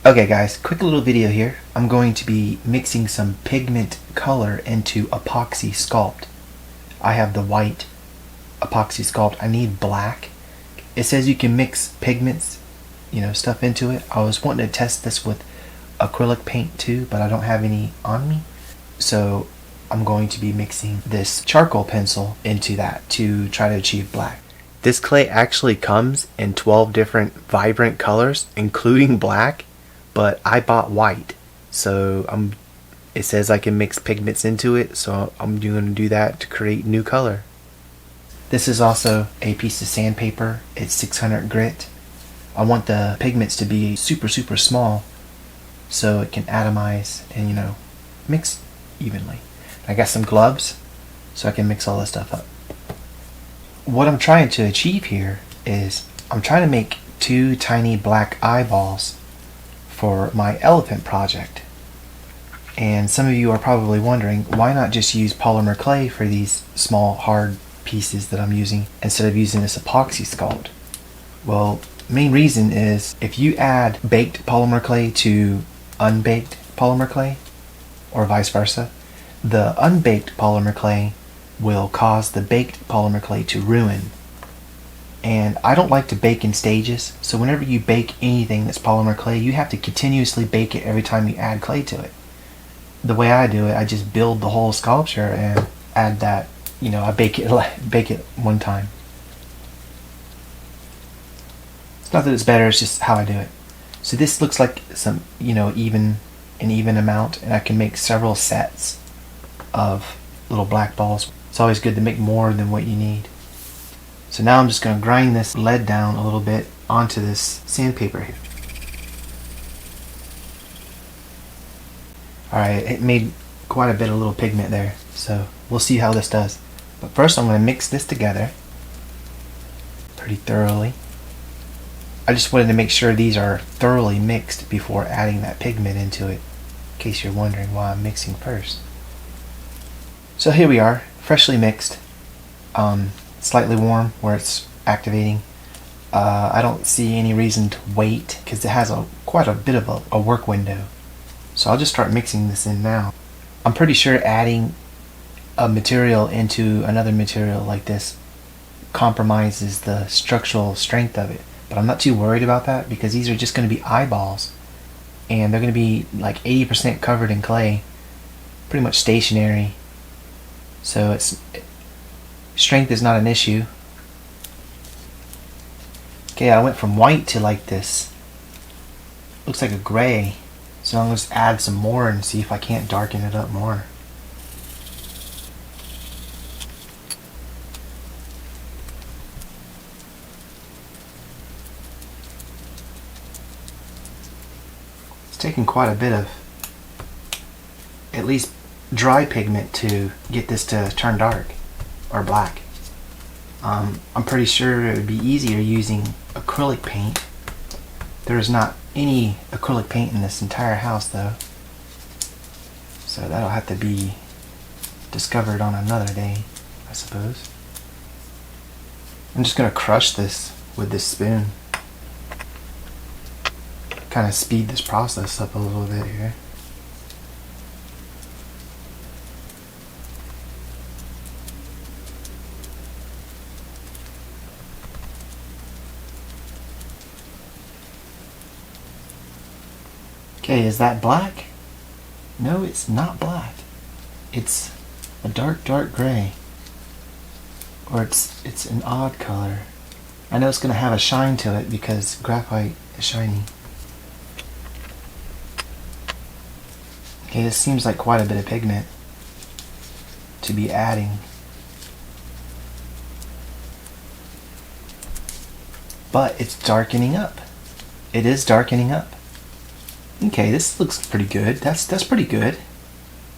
Okay guys, quick little video here. I'm going to be mixing some pigment color into Apoxie Sculpt. I have the white Apoxie Sculpt. I need black. It says you can mix pigments, stuff into it. I was wanting to test this with acrylic paint too, but I don't have any on me. So I'm going to be mixing this charcoal pencil into that to try to achieve black. This clay actually comes in 12 different vibrant colors, including black. But I bought white, so it says I can mix pigments into it, so I'm going to do that to create new color. This is also a piece of sandpaper. It's 600 grit. I want the pigments to be super small so it can atomize and mix evenly. I got some gloves so I can mix all this stuff up. What I'm trying to achieve here is I'm trying to make two tiny black eyeballs for my elephant project. And some of you are probably wondering, why not just use polymer clay for these small hard pieces that I'm using instead of using this Apoxie Sculpt? Well, main reason is if you add baked polymer clay to unbaked polymer clay, or vice versa, the unbaked polymer clay will cause the baked polymer clay to ruin. And I don't like to bake in stages, so whenever you bake anything that's polymer clay, you have to continuously bake it every time you add clay to it. The way I do it, I just build the whole sculpture and add that, I bake it one time. It's not that it's better, it's just how I do it. So this looks like some, an even amount, and I can make several sets of little black balls. It's always good to make more than what you need. So now I'm just going to grind this lead down a little bit onto this sandpaper here. Alright, it made quite a bit of little pigment there, so we'll see how this does. But first I'm going to mix this together pretty thoroughly. I just wanted to make sure these are thoroughly mixed before adding that pigment into it, in case you're wondering why I'm mixing first. So here we are, freshly mixed. Slightly warm where it's activating. I don't see any reason to wait because it has quite a bit of a work window. So I'll just start mixing this in now. I'm pretty sure adding a material into another material like this compromises the structural strength of it. But I'm not too worried about that because these are just going to be eyeballs. And they're going to be like 80% covered in clay. Pretty much stationary. So strength is not an issue. Okay, I went from white to like this. Looks like a gray. So I'm going to just add some more and see if I can't darken it up more. It's taking quite a bit of at least dry pigment to get this to turn dark. Or black. I'm pretty sure it would be easier using acrylic paint. There is not any acrylic paint in this entire house though, so that'll have to be discovered on another day, I suppose. I'm just going to crush this with this spoon. Kind of speed this process up a little bit here. Okay, is that black? No, it's not black. It's a dark gray. Or it's an odd color. I know it's going to have a shine to it because graphite is shiny. Okay, this seems like quite a bit of pigment to be adding. But it's darkening up. It is darkening up. Okay, this looks pretty good. That's pretty good.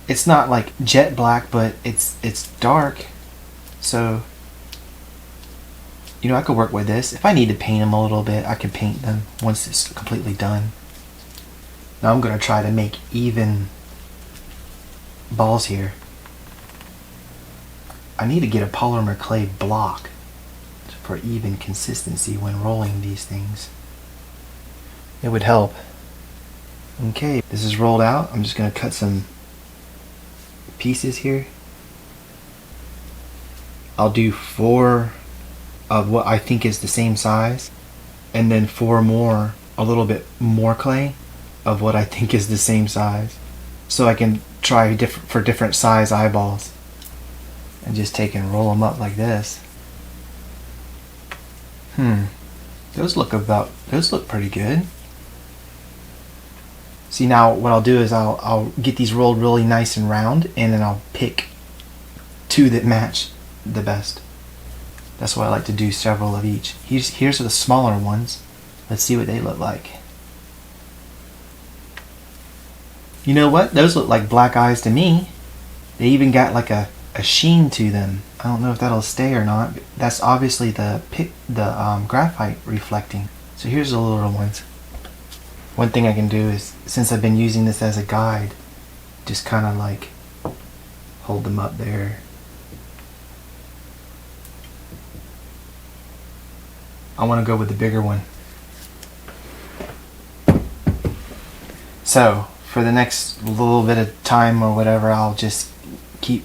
It's not like jet black, but it's dark. So, I could work with this. If I need to paint them a little bit, I can paint them once it's completely done. Now I'm going to try to make even balls here. I need to get a polymer clay block for even consistency when rolling these things. It would help. Okay, this is rolled out. I'm just going to cut some pieces here. I'll do 4 of what I think is the same size, and then 4 more, a little bit more clay of what I think is the same size, so I can try for different size eyeballs. And just take and roll them up like this. Those look pretty good. See, now what I'll do is I'll get these rolled really nice and round, and then I'll pick 2 that match the best. That's why I like to do several of each. Here's the smaller ones. Let's see what they look like. You know what? Those look like black eyes to me. They even got like a sheen to them. I don't know if that'll stay or not. That's obviously the graphite reflecting. So here's the little ones. One thing I can do is, since I've been using this as a guide, just kind of like hold them up there. I want to go with the bigger one. So for the next little bit of time or whatever, I'll just keep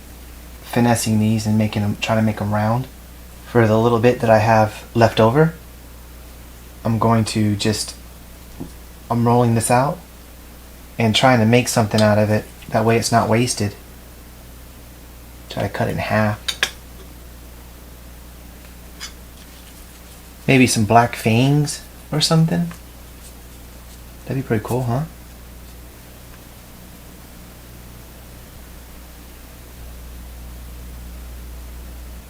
finessing these and try to make them round. For the little bit that I have left over, I'm rolling this out and trying to make something out of it. That way it's not wasted. Try to cut it in half. Maybe some black fangs or something. That'd be pretty cool, huh?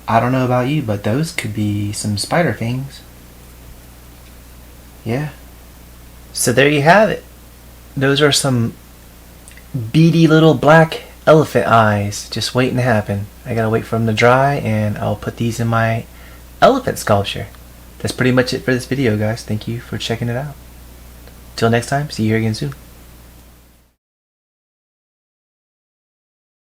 I don't know about you, but those could be some spider fangs. Yeah. So there you have it. Those are some beady little black elephant eyes just waiting to happen. I gotta wait for them to dry, and I'll put these in my elephant sculpture. That's pretty much it for this video, guys. Thank you for checking it out. Till next time, see you here again soon.